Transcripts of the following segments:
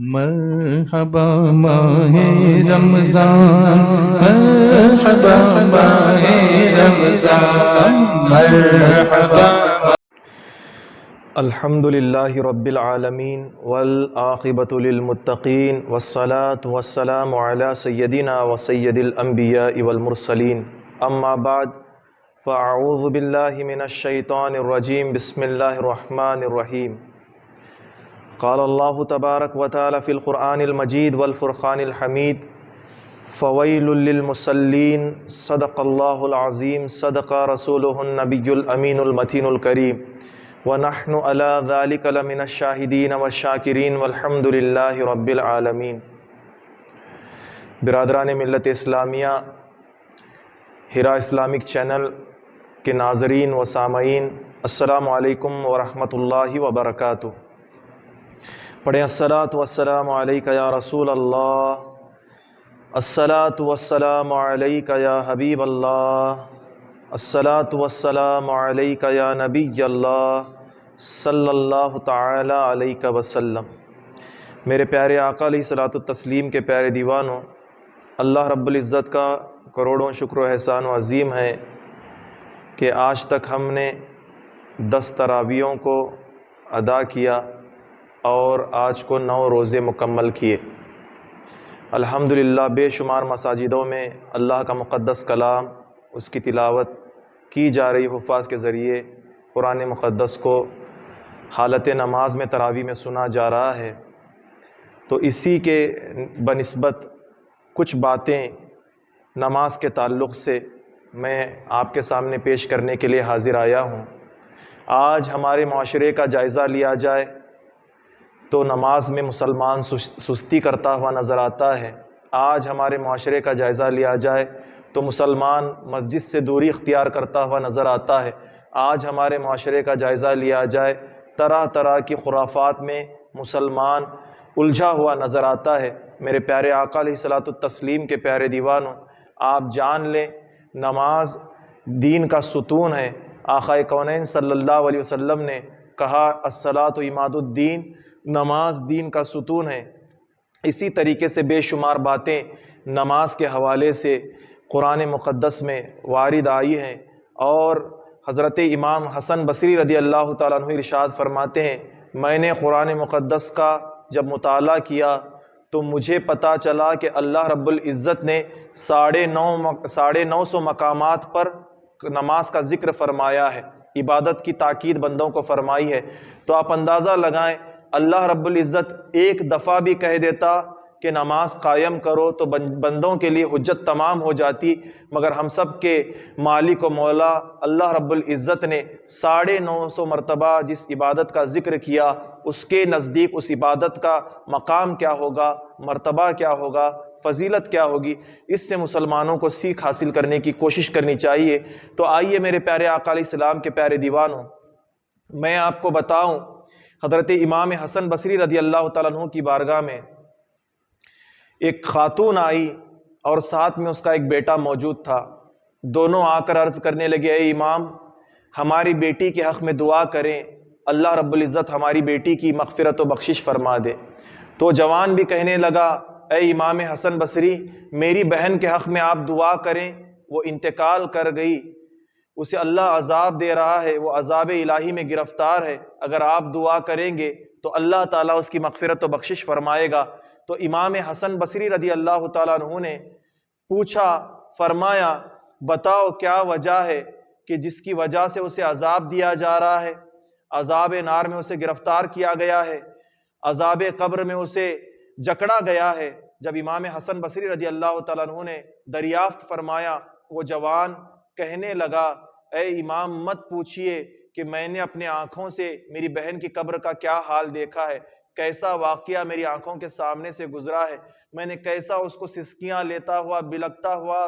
مرحبا ماہ رمضان، مرحبا ماہ رمضان، مرحبا۔ الحمد للہ رب العالمین والعاقبۃ للمتقین والصلاة والسلام علی سیدنا وسید الانبیاء والمرسلین، اما بعد فاعوذ باللہ من الشیطان الرجیم، بسم اللہ الرحمن الرحیم۔ قال اللہ تبارک و تعالی فی القرآن المجید والفرقان الحمید، فویل للمصلین، صدق اللہ العظیم، صدق رسولہ النبی الامین المتین الکریم، وَنَحْنُ عَلَى ذَلِكَ لَمِنَ الشَّاهِدِينَ وَالشَّاكِرِينَ وَالْحَمْدُ لِلَّهِ رَبِّ الْعَالَمِينَ۔ برادران ملت اسلامیہ، ہرا اسلامک چینل کے ناظرین و سامعین، السلام علیکم ورحمۃ اللہ وبرکاتہ۔ پڑھیں الصلاۃ والسلام علیک یا رسول اللہ، الصلاۃ والسلام علیک یا حبیب اللہ، الصلاۃ والسلام علیک یا نبی اللہ صلی اللہ تعالی علیہ وسلم۔ میرے پیارے آقا علیہ الصلاۃ والتسلیم کے پیارے دیوانوں، اللہ رب العزت کا کروڑوں شکر و احسان و عظیم ہے کہ آج تک ہم نے 10 تراویحوں کو ادا کیا اور آج کو 9 روزے مکمل کیے۔ الحمدللہ بے شمار مساجدوں میں اللہ کا مقدس کلام، اس کی تلاوت کی جا رہی، حفاظ کے ذریعے قرآن مقدس کو حالت نماز میں تراویح میں سنا جا رہا ہے۔ تو اسی کے بنسبت کچھ باتیں نماز کے تعلق سے میں آپ کے سامنے پیش کرنے کے لیے حاضر آیا ہوں۔ آج ہمارے معاشرے کا جائزہ لیا جائے تو نماز میں مسلمان سستی کرتا ہوا نظر آتا ہے۔ آج ہمارے معاشرے کا جائزہ لیا جائے تو مسلمان مسجد سے دوری اختیار کرتا ہوا نظر آتا ہے۔ آج ہمارے معاشرے کا جائزہ لیا جائے، طرح طرح کی خرافات میں مسلمان الجھا ہوا نظر آتا ہے۔ میرے پیارے آقا علیہ الصلاۃ والتسلیم کے پیارے دیوانوں، آپ جان لیں نماز دین کا ستون ہے۔ آقا کونین صلی اللہ علیہ وسلم نے کہا الصلاۃ عماد الدین، نماز دین کا ستون ہے۔ اسی طریقے سے بے شمار باتیں نماز کے حوالے سے قرآن مقدس میں وارد آئی ہیں، اور حضرت امام حسن بصری رضی اللہ تعالیٰ عنہ ارشاد فرماتے ہیں، میں نے قرآن مقدس کا جب مطالعہ کیا تو مجھے پتہ چلا کہ اللہ رب العزت نے 950 مقامات پر نماز کا ذکر فرمایا ہے، عبادت کی تاکید بندوں کو فرمائی ہے۔ تو آپ اندازہ لگائیں، اللہ رب العزت ایک دفعہ بھی کہہ دیتا کہ نماز قائم کرو تو بندوں کے لیے حجت تمام ہو جاتی، مگر ہم سب کے مالک و مولا اللہ رب العزت نے 950 مرتبہ جس عبادت کا ذکر کیا، اس کے نزدیک اس عبادت کا مقام کیا ہوگا، مرتبہ کیا ہوگا، فضیلت کیا ہوگی، اس سے مسلمانوں کو سیکھ حاصل کرنے کی کوشش کرنی چاہیے۔ تو آئیے میرے پیارے آقا علیہ السلام کے پیارے دیوانوں، میں آپ کو بتاؤں، حضرت امام حسن بصری رضی اللہ تعالیٰ عنہ کی بارگاہ میں ایک خاتون آئی اور ساتھ میں اس کا ایک بیٹا موجود تھا۔ دونوں آ کر عرض کرنے لگے، اے امام، ہماری بیٹی کے حق میں دعا کریں، اللہ رب العزت ہماری بیٹی کی مغفرت و بخشش فرما دے۔ تو جوان بھی کہنے لگا، اے امام حسن بصری، میری بہن کے حق میں آپ دعا کریں، وہ انتقال کر گئی، اسے اللہ عذاب دے رہا ہے، وہ عذاب الہی میں گرفتار ہے، اگر آپ دعا کریں گے تو اللہ تعالیٰ اس کی مغفرت و بخشش فرمائے گا۔ تو امام حسن بصری رضی اللہ تعالیٰ عنہ نے پوچھا، فرمایا، بتاؤ کیا وجہ ہے کہ جس کی وجہ سے اسے عذاب دیا جا رہا ہے، عذاب نار میں اسے گرفتار کیا گیا ہے، عذاب قبر میں اسے جکڑا گیا ہے۔ جب امام حسن بصری رضی اللہ تعالیٰ عنہ نے دریافت فرمایا، وہ جوان کہنے لگا، اے امام مت پوچھئے کہ میں نے اپنے آنکھوں سے میری بہن کی قبر کا کیا حال دیکھا ہے، کیسا واقعہ میری آنکھوں کے سامنے سے گزرا ہے، میں نے کیسا اس کو سسکیاں لیتا ہوا، بلکتا ہوا،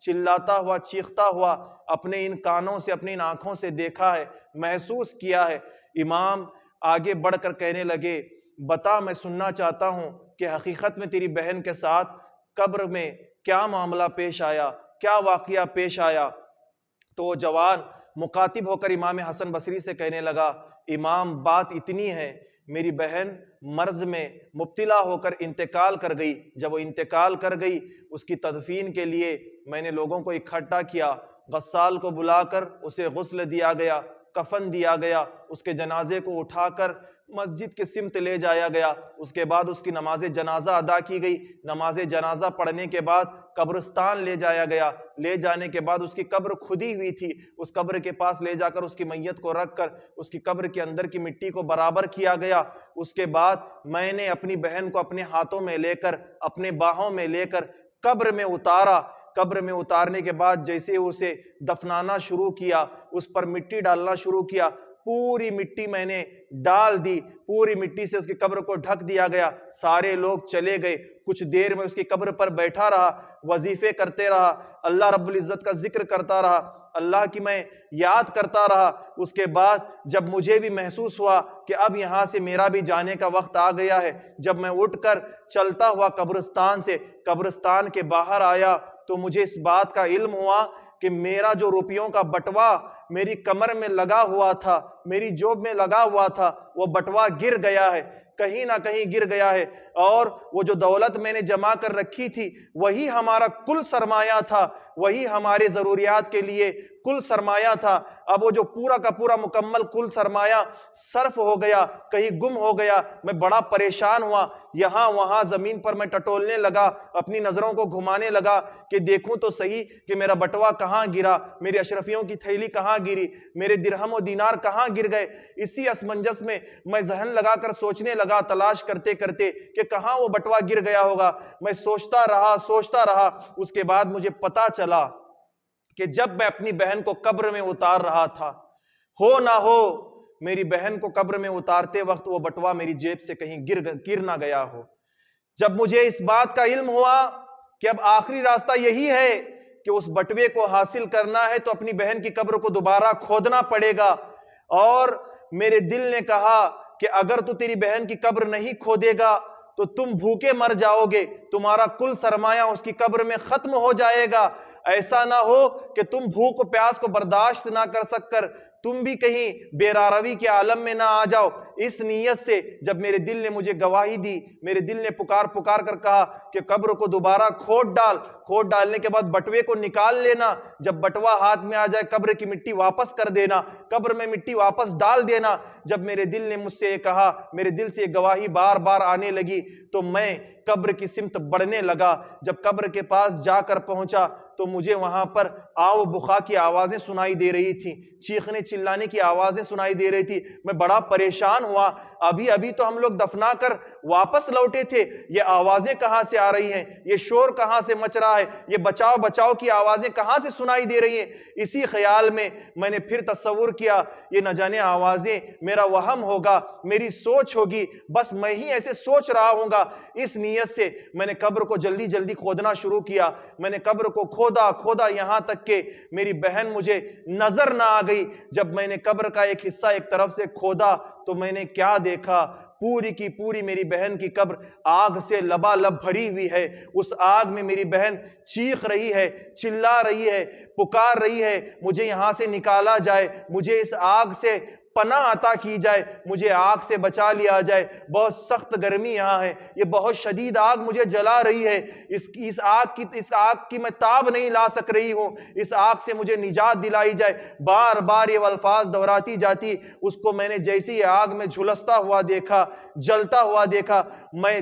چلاتا ہوا، چیختا ہوا اپنے ان کانوں سے، اپنی ان آنکھوں سے دیکھا ہے، محسوس کیا ہے۔ امام آگے بڑھ کر کہنے لگے، بتا، میں سننا چاہتا ہوں کہ حقیقت میں تیری بہن کے ساتھ قبر میں کیا معاملہ پیش آیا، کیا واقعہ پیش آیا۔ تو وہ جوان مخاطب ہو کر امام حسن بصری سے کہنے لگا، امام بات اتنی ہے میری بہن مرض میں مبتلا ہو کر انتقال کر گئی. جب وہ انتقال کر گئی اس کی تدفین کے لیے میں نے لوگوں کو اکٹھا کیا، غسال کو بلا کر اسے غسل دیا گیا، کفن دیا گیا، اس کے جنازے کو اٹھا کر مسجد کے سمت لے جایا گیا. اس کے بعد اس کی نماز جنازہ ادا کی گئی. نماز جنازہ پڑھنے کے بعد قبرستان لے جایا گیا. لے جانے کے بعد اس کی قبر کھدی ہوئی تھی، اس قبر کے پاس لے جا کر اس کی میت کو رکھ کر اس کی قبر کے اندر کی مٹی کو برابر کیا گیا. اس کے بعد میں نے اپنی بہن کو اپنے ہاتھوں میں لے کر، اپنے باہوں میں لے کر قبر میں اتارا. قبر میں اتارنے کے بعد جیسے اسے دفنانا شروع کیا، اس پر مٹی ڈالنا شروع کیا، پوری مٹی میں نے ڈال دی. پوری مٹی سے اس کی قبر کو ڈھک دیا گیا. سارے لوگ چلے گئے. کچھ دیر میں اس کی قبر پر بیٹھا رہا، وظیفے کرتے رہا، اللہ رب العزت کا ذکر کرتا رہا، اللہ کی میں یاد کرتا رہا. اس کے بعد جب مجھے بھی محسوس ہوا کہ اب یہاں سے میرا بھی جانے کا وقت آ گیا ہے، جب میں اٹھ کر چلتا ہوا قبرستان کے باہر آیا تو مجھے اس بات کا علم ہوا کہ میرا جو روپیوں کا بٹوا میری کمر میں لگا ہوا تھا، میری جوب میں لگا ہوا تھا، وہ بٹوا گر گیا ہے، کہیں نہ کہیں گر گیا ہے. اور وہ جو دولت میں نے جمع کر رکھی تھی وہی ہمارا کل سرمایہ تھا، وہی ہمارے ضروریات کے لیے کل سرمایہ تھا. اب وہ جو پورا کا پورا مکمل کل سرمایہ صرف ہو گیا، کہیں گم ہو گیا. میں بڑا پریشان ہوا، یہاں وہاں زمین پر میں ٹٹولنے لگا، اپنی نظروں کو گھمانے لگا کہ دیکھوں تو صحیح کہ میرا بٹوا کہاں گرا، میری اشرفیوں کی تھیلی کہاں گری، میرے درہم و دینار کہاں گر گئے. اسی اسمنجس میں میں ذہن لگا کر سوچنے لگا، تلاش کرتے کرتے کہ کہاں وہ بٹوا گر گیا ہوگا. میں سوچتا رہا. اس کے بعد مجھے پتا چلا کہ جب میں اپنی بہن کو قبر میں اتار رہا تھا، ہو نہ ہو میری بہن کو قبر میں اتارتے وقت وہ بٹوا میری جیب سے کہیں گر نہ گیا ہو. جب مجھے اس بات کا علم ہوا کہ اب آخری راستہ یہی ہے کہ اس بٹوے کو حاصل کرنا ہے تو اپنی بہن کی قبر کو دوبارہ کھودنا پڑے گا. اور میرے دل نے کہا کہ اگر تو تیری بہن کی قبر نہیں کھودے گا تو تم بھوکے مر جاؤ گے، تمہارا کل سرمایہ اس کی قبر میں ختم ہو جائے گا. ایسا نہ ہو کہ تم بھوک و پیاس کو برداشت نہ کر سک کر تم بھی کہیں بیراروی کے عالم میں نہ آ جاؤ. اس نیت سے جب میرے دل نے مجھے گواہی دی، میرے دل نے پکار کر کہا کہ قبر کو دوبارہ کھود ڈالنے کے بعد بٹوے کو نکال لینا، جب بٹوا ہاتھ میں آ جائے قبر کی مٹی واپس کر دینا، قبر میں مٹی واپس ڈال دینا. جب میرے دل نے مجھ سے یہ کہا، میرے دل سے یہ گواہی بار بار آنے لگی تو میں قبر کی سمت بڑھنے لگا. جب قبر کے پاس جا کر پہنچا تو مجھے وہاں پر آو بخا کی آوازیں سنائی دے رہی تھی، چیخنے چلانے کی آوازیں سنائی دے رہی تھی. میں بڑا پریشان ہوا، ابھی تو ہم لوگ دفنا کر واپس لوٹے تھے، یہ آوازیں کہاں سے آ رہی ہیں، یہ شور کہاں سے مچ رہا ہے، یہ بچاؤ کی آوازیں کہاں سے سنائی دے رہی ہیں. اسی خیال میں نے پھر تصور کیا یہ نہ جانے آوازیں میرا وہم ہوگا، میری سوچ ہوگی، بس میں ہی ایسے سوچ رہا ہوں گا. اس نیت سے میں نے قبر کو جلدی کھودنا شروع کیا. میں نے قبر کو کھودا یہاں تک کہ میری بہن مجھے نظر نہ آ گئی. جب میں نے قبر کا ایک حصہ ایک طرف سے کھودا تو میں نے کیا دیکھا، پوری کی پوری میری بہن کی قبر آگ سے لبالب بھری ہوئی ہے. اس آگ میں میری بہن چیخ رہی ہے، چلا رہی ہے، پکار رہی ہے، مجھے یہاں سے نکالا جائے، مجھے اس آگ سے پناہ عطا کی جائے، مجھے آگ سے بچا لیا جائے. بہت سخت گرمی یہاں ہے، یہ بہت شدید آگ مجھے جلا رہی ہے، اس آگ کی میں تاب نہیں لا سک رہی ہوں، اس آگ سے مجھے نجات دلائی جائے. بار بار یہ الفاظ دہراتی جاتی. اس کو میں نے جیسی آگ میں جھلستا ہوا دیکھا، جلتا ہوا دیکھا، میں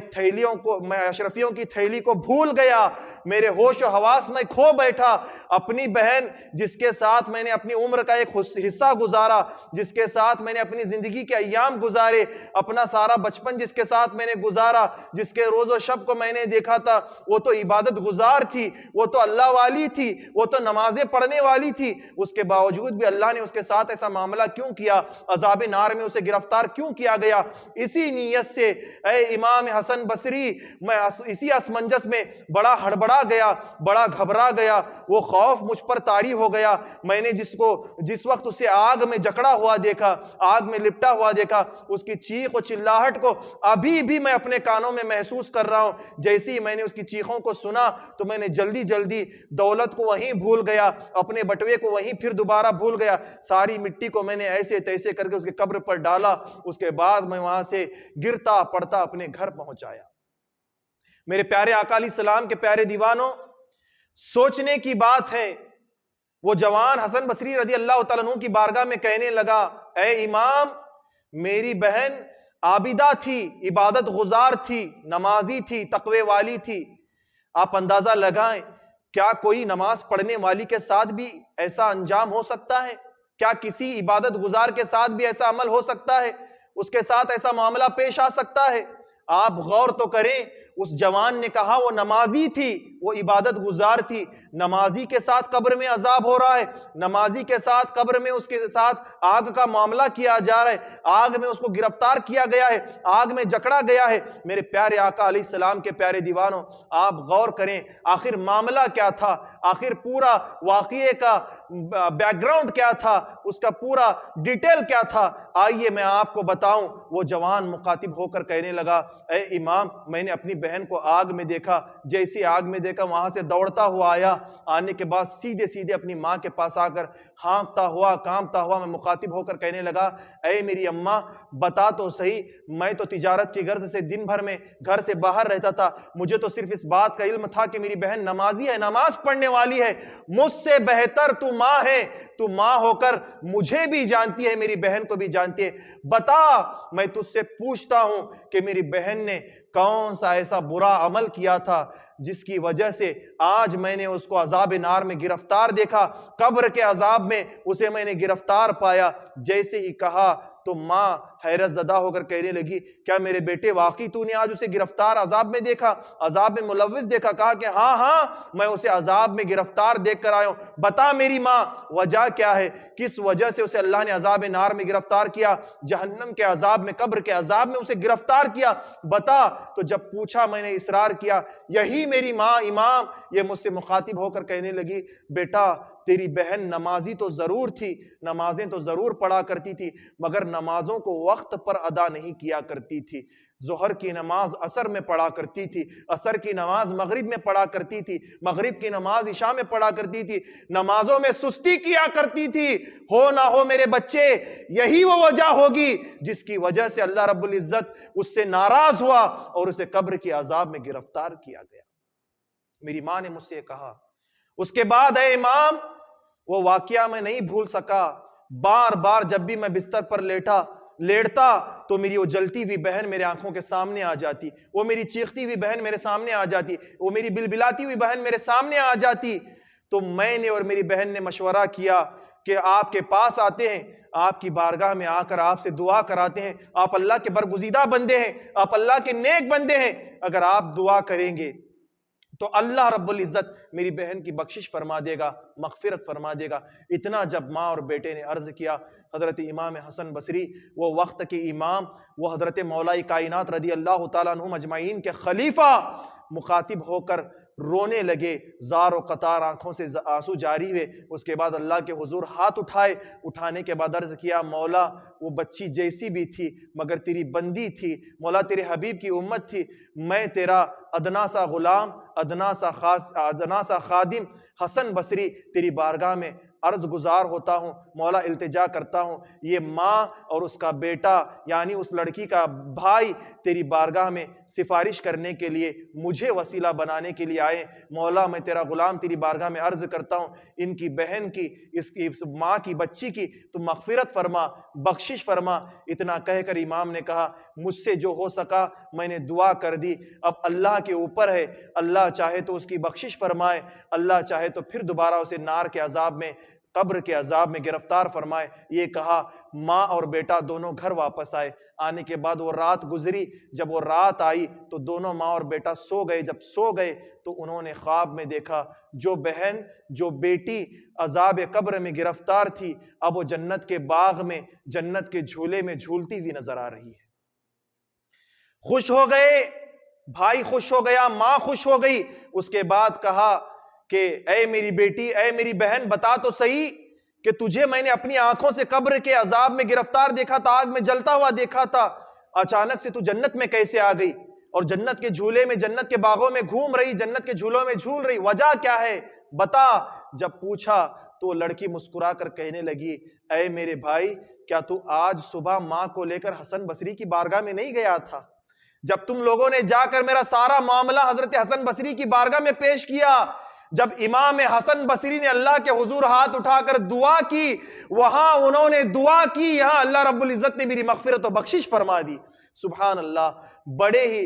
اشرفیوں کی تھیلی کو بھول گیا، میرے ہوش و حواس میں کھو بیٹھا. اپنی بہن جس کے ساتھ میں نے اپنی عمر کا ایک حصہ گزارا، جس کے ساتھ میں نے اپنی زندگی کے ایام گزارے، اپنا سارا بچپن جس کے ساتھ میں نے گزارا، جس کے روز و شب کو میں نے دیکھا تھا، وہ تو عبادت گزار تھی، وہ تو اللہ والی تھی، وہ تو نمازیں پڑھنے والی تھی. اس کے باوجود بھی اللہ نے اس کے ساتھ ایسا معاملہ کیوں کیا، عذاب نار میں اسے گرفتار کیوں کیا گیا؟ اسی نیت سے اے امام حسن بصری، میں اسی اسمنجس میں بڑا ہڑبڑا گیا، بڑا گھبرا گیا. وہ خوف مجھ پر طاری ہو گیا. میں نے جس وقت اسے آگ میں جکڑا ہوا دیکھا دیکھا، آگ میں لپٹا ہوا دیکھا، اس کی چیخ و چلاہٹ کو ابھی بھی میں اپنے کانوں میں محسوس کر رہا ہوں۔ جیسے ہی میں نے اس کی چیخوں کو سنا تو میں نے جلدی جلدی دولت کو وہیں بھول گیا، اپنے بٹوے کو وہیں پھر دوبارہ بھول گیا، ساری مٹی کو میں نے ایسے تیسے کر کے اس کے قبر پر ڈالا، اس کے بعد میں وہاں سے گرتا پڑتا اپنے گھر پہنچایا۔ میرے پیارے آقا علیہ السلام کے پیارے دیوانوں، سوچنے کی بات ہے، وہ جوان حسن بصری رضی اللہ تعالیٰ عنہ کی بارگاہ میں کہنے لگا، اے امام، میری بہن عابدہ تھی، عبادت گزار تھی، نمازی تھی، تقوی والی تھی۔ آپ اندازہ لگائیں، کیا کوئی نماز پڑھنے والی کے ساتھ بھی ایسا انجام ہو سکتا ہے؟ کیا کسی عبادت گزار کے ساتھ بھی ایسا عمل ہو سکتا ہے؟ اس کے ساتھ ایسا معاملہ پیش آ سکتا ہے؟ آپ غور تو کریں، اس جوان نے کہا وہ نمازی تھی، وہ عبادت گزار تھی، نمازی کے ساتھ قبر میں عذاب ہو رہا ہے، نمازی کے ساتھ قبر میں اس کے ساتھ آگ کا معاملہ کیا جا رہا ہے، آگ میں اس کو گرفتار کیا گیا ہے، آگ میں جکڑا گیا ہے۔ میرے پیارے آقا علیہ السلام کے پیارے دیوانوں، آپ غور کریں، آخر معاملہ کیا تھا، آخر پورا واقعے کا بیک گراؤنڈ کیا تھا، اس کا پورا ڈیٹیل کیا تھا، آئیے میں آپ کو بتاؤں۔ وہ جوان مخاطب ہو کر کہنے لگا، اے امام، میں نے اپنی بہن کو آگ میں دیکھا، جیسی آگ میں دیکھا وہاں سے دوڑتا ہوا آیا، آنے کے بعد سیدھے سیدھے اپنی ماں کے پاس آ کر ہانپتا ہوا کانپتا ہوا میں مخاطب ہو کر کہنے لگا، اے میری اماں، بتا تو صحیح، میں تو تجارت کی غرض سے دن بھر میں گھر سے باہر رہتا تھا، مجھے تو صرف اس بات کا علم تھا کہ میری بہن نمازی ہے، نماز پڑھنے والی ہے، مجھ سے بہتر تو ماں ہے، تو ماں ہو کر مجھے بھی جانتی ہے، میری بہن کو بھی جانتی ہے، بتا، میں تجھ سے پوچھتا ہوں کہ میری بہن نے کون سا ایسا برا عمل کیا تھا جس کی وجہ سے آج میں نے اس کو عذاب نار میں گرفتار دیکھا، قبر کے عذاب میں اسے میں نے گرفتار پایا۔ جیسے ہی کہا تو ماں حیرت زدہ ہو کر کہنے لگی، کیا میرے بیٹے واقعی تو نے آج اسے گرفتار عذاب میں دیکھا، عذاب میں ملوث دیکھا؟ کہا کہ ہاں ہاں، میں اسے عذاب میں گرفتار دیکھ کر آیا ہوں۔ بتا میری ماں، وجہ کیا ہے، کس وجہ سے اسے اللہ نے عذاب نار میں گرفتار کیا، جہنم کے عذاب میں، قبر کے عذاب میں اسے گرفتار کیا، بتا۔ تو جب پوچھا میں نے اصرار کیا، یہی میری ماں امام یہ مجھ سے مخاطب ہو کر کہنے لگی، بیٹا تیری بہن نمازی تو ضرور تھی، نمازیں تو ضرور پڑھا کرتی تھی، مگر نمازوں کو وقت پر ادا نہیں کیا کرتی تھی۔ ظہر کی نماز عصر میں پڑھا کرتی تھی، عصر کی نماز مغرب میں پڑھا کرتی تھی، مغرب کی نماز عشاء میں پڑھا کرتی تھی، نمازوں میں سستی کیا کرتی تھی۔ ہو نہ ہو میرے بچے، یہی وہ وجہ ہوگی جس کی وجہ سے اللہ رب العزت اس سے ناراض ہوا اور اسے قبر کی عذاب میں گرفتار کیا گیا۔ میری ماں نے مجھ سے کہا، اس کے بعد اے امام، وہ واقعہ میں نہیں بھول سکا، بار بار جب بھی میں بستر پر لیٹتا تو میری وہ جلتی ہوئی بہن میرے آنکھوں کے سامنے آ جاتی، وہ میری چیختی ہوئی بہن میرے سامنے آ جاتی، وہ میری بلبلاتی ہوئی بہن میرے سامنے آ جاتی۔ تو میں نے اور میری بہن نے مشورہ کیا کہ آپ کے پاس آتے ہیں، آپ کی بارگاہ میں آ کر آپ سے دعا کراتے ہیں، آپ اللہ کے برگزیدہ بندے ہیں، آپ اللہ کے نیک بندے ہیں، اگر آپ دعا کریں گے تو اللہ رب العزت میری بہن کی بخشش فرما دے گا، مغفرت فرما دے گا۔ اتنا جب ماں اور بیٹے نے عرض کیا، حضرت امام حسن بصری، وہ وقت کے امام، وہ حضرت مولا کائنات رضی اللہ تعالیٰ عنہم اجمعین کے خلیفہ، مخاطب ہو کر رونے لگے، زار و قطار آنکھوں سے آنسو جاری ہوئے۔ اس کے بعد اللہ کے حضور ہاتھ اٹھائے، اٹھانے کے بعد عرض کیا، مولا وہ بچی جیسی بھی تھی مگر تیری بندی تھی، مولا تیرے حبیب کی امت تھی، میں تیرا ادنا سا غلام، ادنا سا خادم حسن بصری تیری بارگاہ میں عرض گزار ہوتا ہوں، مولا التجا کرتا ہوں، یہ ماں اور اس کا بیٹا یعنی اس لڑکی کا بھائی تیری بارگاہ میں سفارش کرنے کے لیے، مجھے وسیلہ بنانے کے لیے آئے، مولا میں تیرا غلام تیری بارگاہ میں عرض کرتا ہوں، ان کی بہن کی، اس کی ماں کی، بچی کی تو مغفرت فرما، بخشش فرما۔ اتنا کہہ کر امام نے کہا، مجھ سے جو ہو سکا میں نے دعا کر دی، اب اللہ کے اوپر ہے، اللہ چاہے تو اس کی بخشش فرمائے، اللہ چاہے تو پھر دوبارہ اسے نار کے عذاب میں، قبر کے عذاب میں گرفتار فرمائے۔ یہ کہا، ماں اور بیٹا دونوں گھر واپس آئے۔ آنے کے بعد وہ رات گزری، جب وہ رات آئی تو دونوں ماں اور بیٹا سو گئے۔ جب سو گئے تو انہوں نے خواب میں دیکھا، جو بہن، جو بیٹی عذاب قبر میں گرفتار تھی، اب وہ جنت کے باغ میں، جنت کے جھولے میں جھولتی ہوئی نظر آ رہی ہے۔ خوش ہو گئے، بھائی خوش ہو گیا، ماں خوش ہو گئی۔ اس کے بعد کہا کہ اے میری بیٹی، اے میری بہن، بتا تو صحیح کہ تجھے میں نے اپنی آنکھوں سے قبر کے عذاب میں گرفتار دیکھا تھا، آگ میں جلتا ہوا دیکھا تھا، اچانک سے تو جنت میں کیسے آ گئی اور جنت کے جھولے میں، جنت کے باغوں میں گھوم رہی، جنت کے جھولوں میں جھول رہی، وجہ کیا ہے بتا؟ جب پوچھا تو وہ لڑکی مسکرا کر کہنے لگی، اے میرے بھائی، کیا تو آج صبح ماں کو لے کر حسن بصری کی بارگاہ میں نہیں گیا تھا؟ جب تم لوگوں نے جا کر میرا سارا معاملہ حضرت حسن بصری کی بارگاہ میں پیش کیا، جب امام حسن بصری نے اللہ کے حضور ہاتھ اٹھا کر دعا کی، وہاں انہوں نے دعا کی، یہاں اللہ رب العزت نے میری مغفرت و بخشش فرما دی۔ سبحان اللہ، بڑے ہی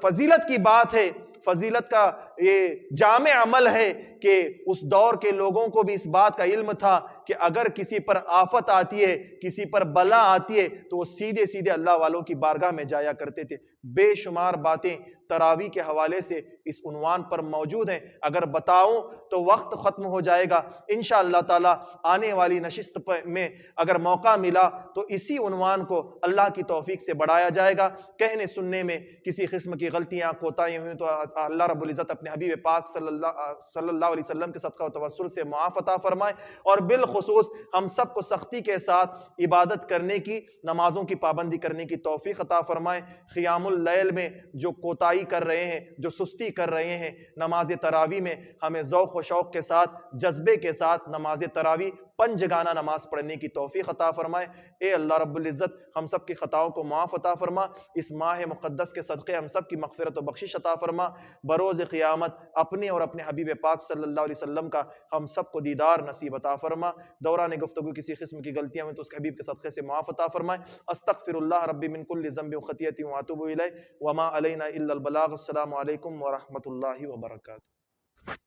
فضیلت کی بات ہے، فضیلت کا یہ جامع عمل ہے کہ اس دور کے لوگوں کو بھی اس بات کا علم تھا کہ اگر کسی پر آفت آتی ہے، کسی پر بلا آتی ہے، تو وہ سیدھے سیدھے اللہ والوں کی بارگاہ میں جایا کرتے تھے۔ بے شمار باتیں تراویح کے حوالے سے اس عنوان پر موجود ہیں، اگر بتاؤں تو وقت ختم ہو جائے گا۔ انشاءاللہ تعالی آنے والی نشست میں اگر موقع ملا تو اسی عنوان کو اللہ کی توفیق سے بڑھایا جائے گا۔ کہنے سننے میں کسی قسم کی غلطیاں کوتاہیاں ہوئیں تو اللہ رب العزت اپنے حبیب پاک صلی اللہ علیہ وسلم کے صدقہ و توسل سے معاف عطا فرمائے، اور بالخصوص ہم سب کو سختی کے ساتھ عبادت کرنے کی، نمازوں کی پابندی کرنے کی توفیق عطا فرمائے۔ قیام اللیل میں جو کوتاہی کر رہے ہیں، جو سستی کر رہے ہیں، نماز تراویح میں ہمیں ذوق و شوق کے ساتھ، جذبے کے ساتھ نماز تراویح پنجگانہ نماز پڑھنے کی توفیق عطا فرمائے۔ اے اللہ رب العزت ہم سب کی خطاؤں کو معاف عطا فرما، اس ماہ مقدس کے صدقے ہم سب کی مغفرت و بخشش عطا فرما، بروز قیامت اپنے اور اپنے حبیب پاک صلی اللہ علیہ وسلم کا ہم سب کو دیدار نصیب عطا فرما۔ دوران گفتگو کسی قسم کی غلطیاں ہوئیں تو اس کے حبیب کے صدقے سے معاف عطا فرمائے۔ استغفر اللہ ربی من کل ذنب و خطیئۃ واتوب الیہ وما علینا الا البلاغ۔ السلام علیکم ورحمۃ اللہ وبرکاتہ۔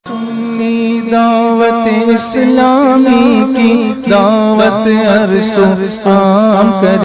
سنی دعوت اسلامی کی دعوت عرش و عام کر